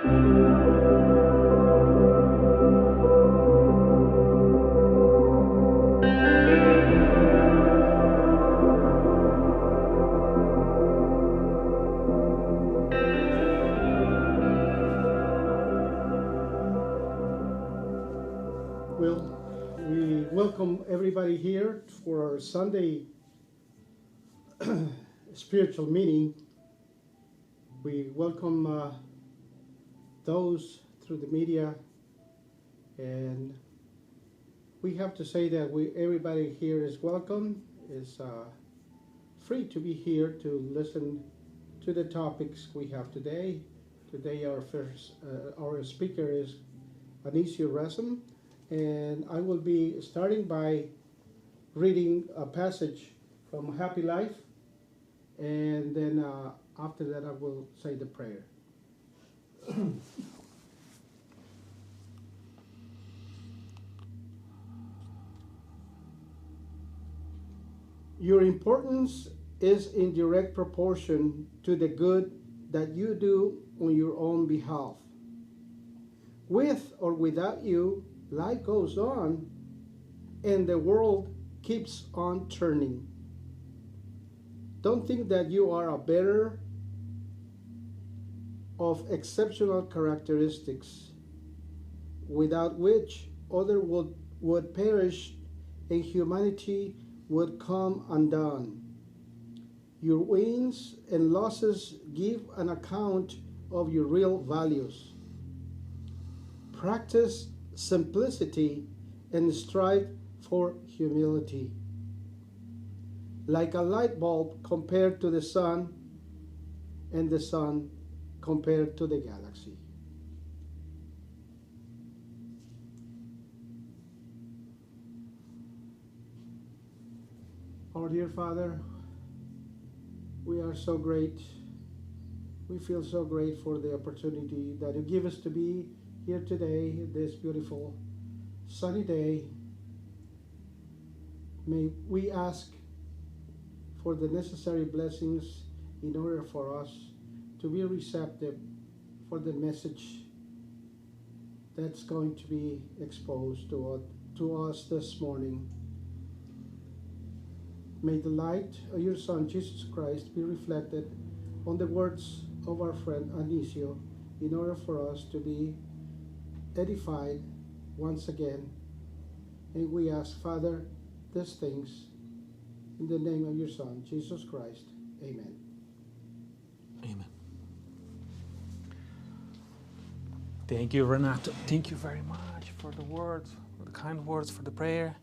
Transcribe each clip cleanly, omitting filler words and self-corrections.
Well, we welcome everybody here for our Sunday spiritual meeting. We welcome those through the media, and we have to say that everybody here is welcome, is free to be here to listen to the topics we have today. Today our speaker is Anisio Resem, and I will be starting by reading a passage from Happy Life, and then after that I will say the prayer. Your importance is in direct proportion to the good that you do on your own behalf. With or without you, life goes on and the world keeps on turning. Don't think that you are a bearer of exceptional characteristics without which others would perish and humanity would come undone. Your wins and losses give an account of your real values. Practice simplicity and strive for humility. Like a light bulb compared to the sun, and the sun compared to the galaxy. Our dear Father, we are so great. We feel so great for the opportunity that you give us to be here today, this beautiful sunny day. May we ask for the necessary blessings in order for us to be receptive for the message that's going to be exposed to us this morning. May the light of your Son, Jesus Christ, be reflected on the words of our friend Anisio in order for us to be edified once again. And we ask, Father, these things in the name of your Son, Jesus Christ. Amen. Amen. Thank you, Renato. Thank you very much for the words, for the kind words, for the prayer,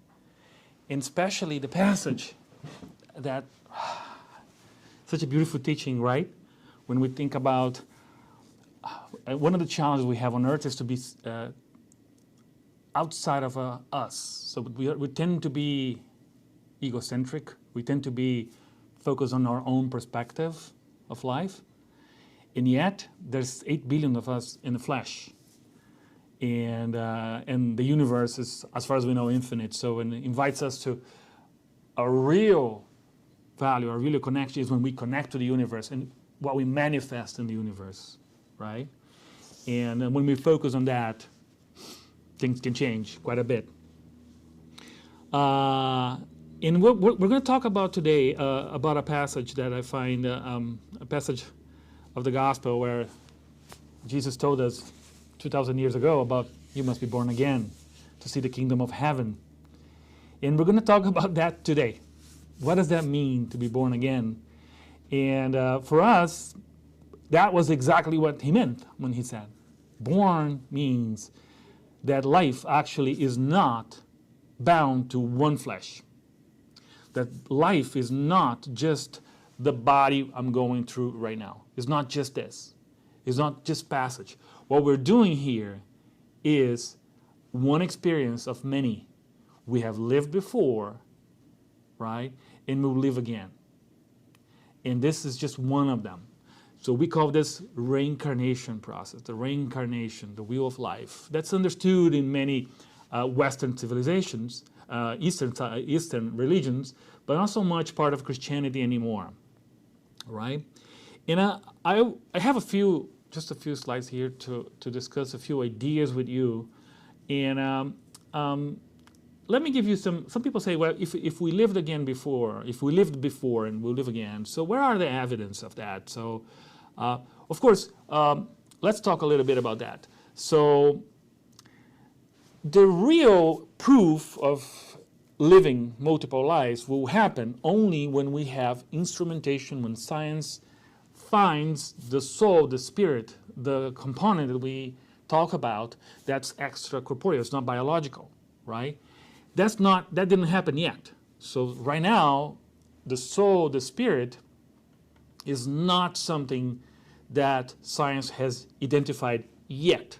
and especially the passage that such a beautiful teaching, right? When we think about one of the challenges we have on earth is to be outside of us. So we tend to be egocentric. We tend to be focused on our own perspective of life. And yet, there's 8 billion of us in the flesh. And the universe is, as far as we know, infinite. So it invites us to a real value, a real connection is when we connect to the universe and what we manifest in the universe, right? And when we focus on that, things can change quite a bit. And we're going to talk about today about a passage that I find, a passage of the gospel where Jesus told us 2,000 years ago about you must be born again to see the kingdom of heaven. And we're going to talk about that today. What does that mean to be born again? And for us, that was exactly what he meant when he said, born means that life actually is not bound to one flesh. That life is not just the body I'm going through right now. It's not just this. It's not just passage. What we're doing here is one experience of many. We have lived before, right? And we'll live again. And this is just one of them. So we call this reincarnation process, the reincarnation, the wheel of life. That's understood in many Western civilizations, Eastern religions, but not so much part of Christianity anymore, right? And I have a few just a few slides here to discuss a few ideas with you. And let me give you some people say, well, if we lived again before, if we lived before and we'll live again, so where are the evidence of that? So, of course, let's talk a little bit about that. So, the real proof of living multiple lives will happen only when we have instrumentation, when science finds the soul, the spirit, the component that we talk about that's extracorporeal, it's not biological, right? That didn't happen yet. So right now, the soul, the spirit, is not something that science has identified yet.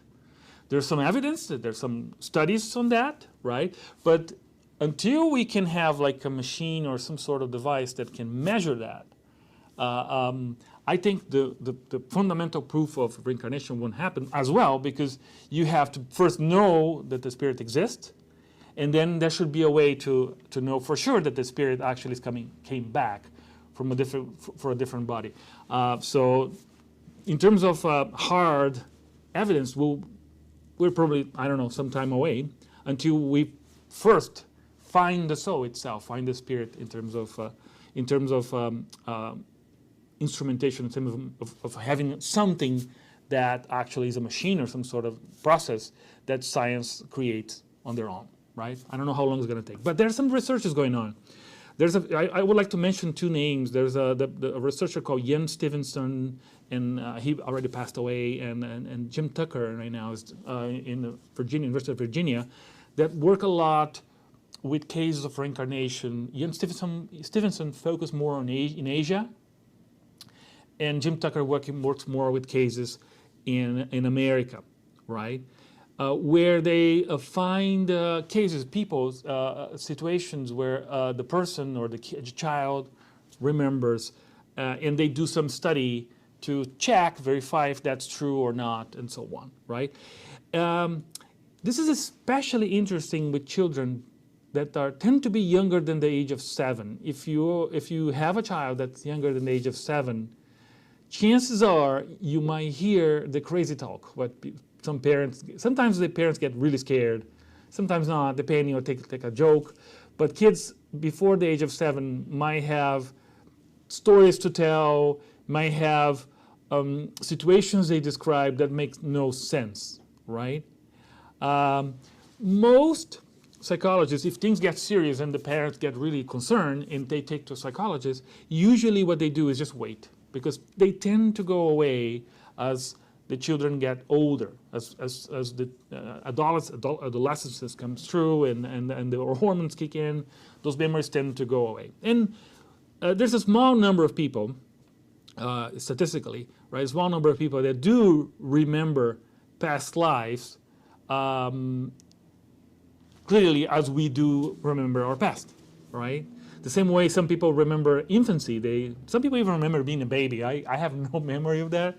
There's some evidence, there's some studies on that, right? But until we can have like a machine or some sort of device that can measure that, I think the fundamental proof of reincarnation won't happen as well, because you have to first know that the spirit exists, and then there should be a way to know for sure that the spirit actually came back from for a different body. So in terms of hard evidence, we're probably, I don't know, some time away until we first find the soul itself, find the spirit in terms of instrumentation, in terms of having something that actually is a machine or some sort of process that science creates on their own, right? I don't know how long it's going to take, but there's some researches going on. I would like to mention two names. There's a researcher called Ian Stevenson, and he already passed away, and Jim Tucker right now is in the University of Virginia, that work a lot with cases of reincarnation. Ian Stevenson focused more on in Asia, and Jim Tucker works more with cases in America, right? Where they find cases, situations where the person or the child remembers, and they do some study to check, verify if that's true or not, and so on, right? This is especially interesting with children that tend to be younger than the age of 7. If you have a child that's younger than the age of 7, chances are you might hear the crazy talk. Sometimes the parents get really scared, sometimes not, depending, or take a joke. But kids before the age of 7 might have stories to tell, might have situations they describe that make no sense, right? Most psychologists, if things get serious and the parents get really concerned and they take to a psychologist, usually what they do is just wait, because they tend to go away as the children get older, as the adolescence comes through and the hormones kick in, those memories tend to go away. And there's a small number of people, statistically, right, a small number of people that do remember past lives clearly as we do remember our past, right? The same way some people remember infancy. Some people even remember being a baby. I have no memory of that.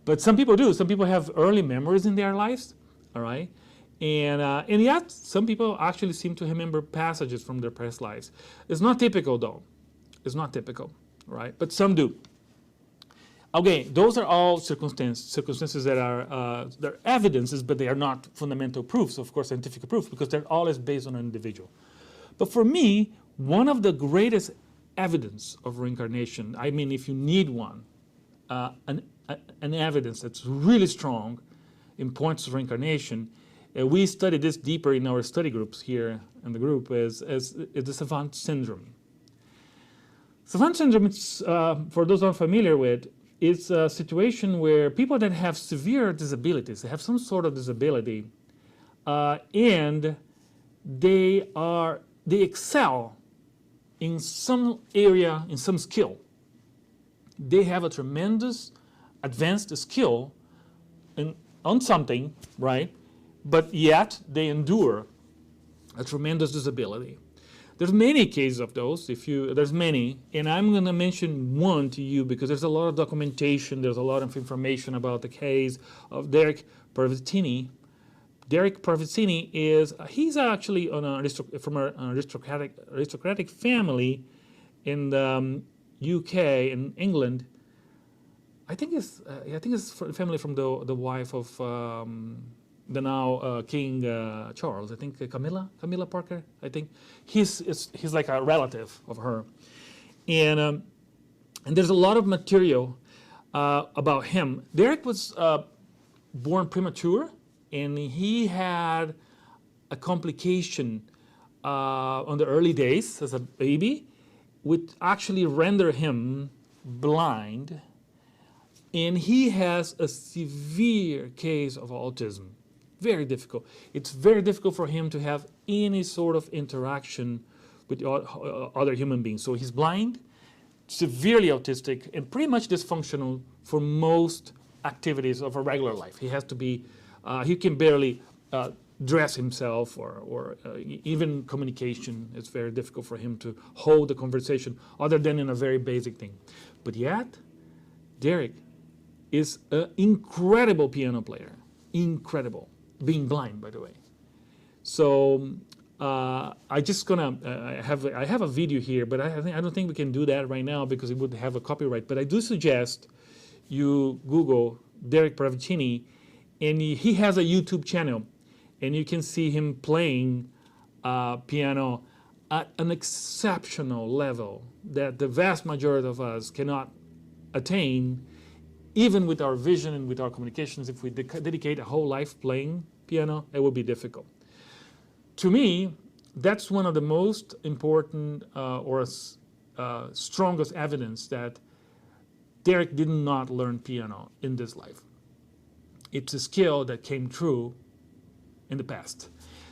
But some people do. Some people have early memories in their lives, all right? And yet, some people actually seem to remember passages from their past lives. It's not typical, though. It's not typical, right? But some do. Okay, those are all circumstances that are they're evidences, but they are not fundamental proofs, of course, scientific proofs, because they're always based on an individual. But for me, one of the greatest evidence of reincarnation, I mean, if you need one, an evidence that's really strong in points of reincarnation, we study this deeper in our study groups here in the group, is the savant syndrome. Savant syndrome, it's, for those unfamiliar with, it's a situation where people that have severe disabilities, they have some sort of disability, and they excel in some area, in some skill. They have a tremendous advanced skill on something, right? But yet they endure a tremendous disability. There's many cases of those. There's many, and I'm going to mention one to you because there's a lot of documentation. There's a lot of information about the case of Derek Parvitini. Derek Parvitini he's actually from an aristocratic family in the UK, in England. I think it's family from the wife of the now King Charles. I think Camilla Parker. I think he's like a relative of her, and there's a lot of material about him. Derek was born premature, and he had a complication on the early days as a baby, which actually rendered him blind, and he has a severe case of autism. Very difficult. It's very difficult for him to have any sort of interaction with other human beings. So he's blind, severely autistic, and pretty much dysfunctional for most activities of a regular life. He has to be, he can barely dress himself, or even communication. It's very difficult for him to hold a conversation other than in a very basic thing. But yet, Derek is an incredible piano player. Incredible. Being blind, by the way. So I just gonna I have a video here, but I don't think we can do that right now because it would have a copyright. But I do suggest you Google Derek Pravicini, and he has a YouTube channel, and you can see him playing piano at an exceptional level that the vast majority of us cannot attain, even with our vision and with our communications. If we dedicate a whole life playing piano, it will be difficult. To me, that's one of the most important or strongest evidence that Derek did not learn piano in this life. It's a skill that came true in the past.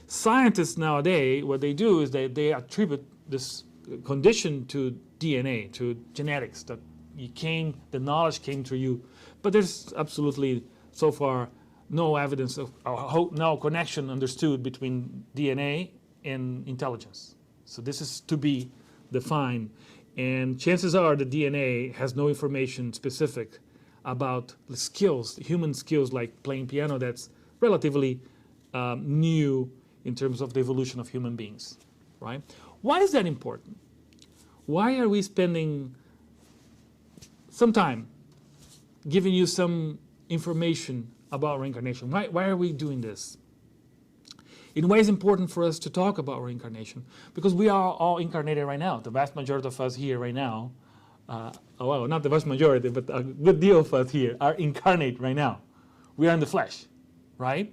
Scientists nowadays, what they do is they attribute this condition to DNA, to genetics, that the knowledge came through you. But there's absolutely, so far, no evidence of, no connection understood between DNA and intelligence. So this is to be defined. And chances are the DNA has no information specific about the skills, human skills like playing piano, that's relatively new in terms of the evolution of human beings, right? Why is that important? Why are we spending some time giving you some information about reincarnation? Why are we doing this? In why is it important for us to talk about reincarnation? Because we are all incarnated right now. The vast majority of us here right now, well, not the vast majority, but a good deal of us here are incarnate right now. We are in the flesh, right?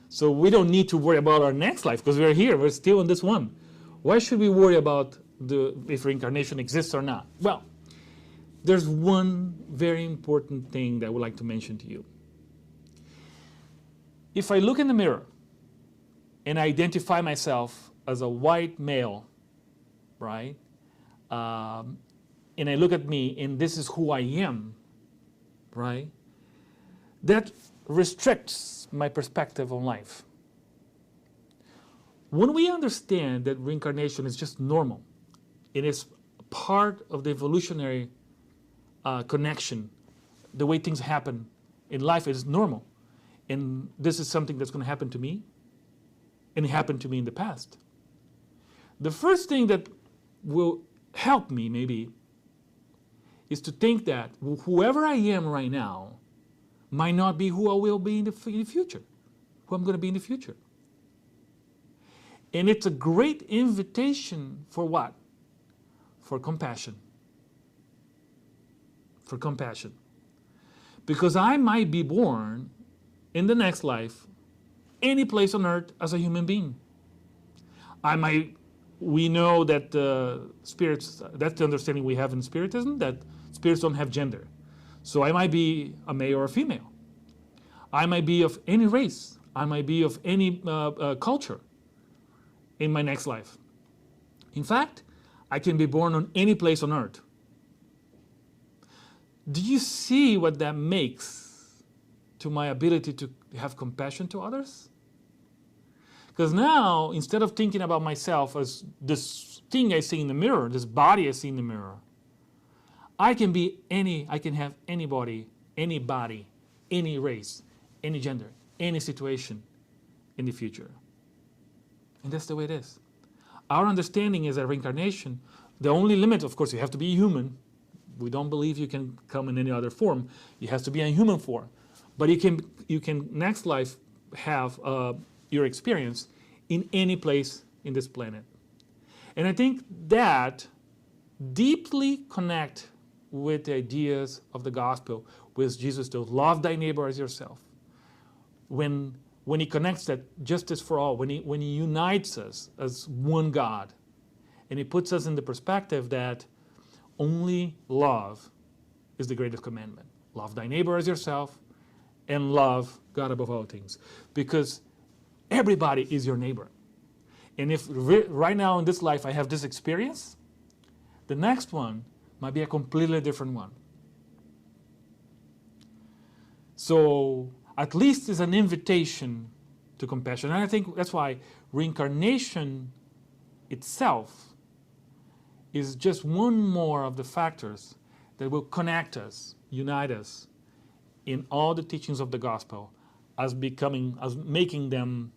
So we don't need to worry about our next life because we're here, we're still in this one. Why should we worry about if reincarnation exists or not? Well, there's one very important thing that I would like to mention to you. If I look in the mirror and I identify myself as a white male, right? And I look at me and this is who I am, right? That restricts my perspective on life. When we understand that reincarnation is just normal, it is part of the evolutionary connection, the way things happen in life is normal. And this is something that's going to happen to me, and it happened to me in the past. The first thing that will help me, maybe, is to think that whoever I am right now might not be who I will be in the future, who I'm going to be in the future. And it's a great invitation for what? For compassion. For compassion. Because I might be born in the next life, any place on earth as a human being. We know that spirits, that's the understanding we have in Spiritism, that spirits don't have gender. So I might be a male or a female. I might be of any race. I might be of any culture in my next life. In fact, I can be born on any place on earth. Do you see what that makes to my ability to have compassion to others? Because now, instead of thinking about myself as this thing I see in the mirror, this body I see in the mirror, I can have anybody, any race, any gender, any situation in the future. And that's the way it is. Our understanding is that reincarnation, the only limit, of course, you have to be human. We don't believe you can come in any other form. It has to be in human form. But you can next life have your experience in any place in this planet. And I think that deeply connect with the ideas of the gospel, with Jesus to love thy neighbor as yourself. When he connects that justice for all, when he unites us as one God, and he puts us in the perspective that only love is the greatest commandment. Love thy neighbor as yourself, and love God above all things. Because everybody is your neighbor. And if right now in this life I have this experience, the next one might be a completely different one. So at least it's an invitation to compassion. And I think that's why reincarnation itself is just one more of the factors that will connect us, unite us in all the teachings of the gospel as making them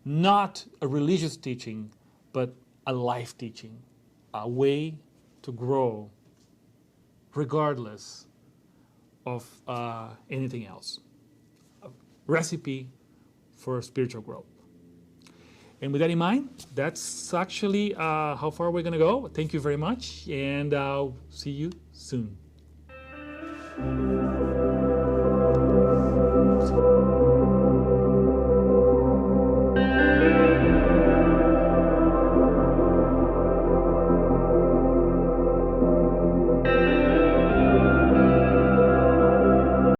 not a religious teaching, but a life teaching, a way to grow regardless of anything else. A recipe for spiritual growth. And with that in mind, that's actually how far we're going to go. Thank you very much, and I'll see you soon.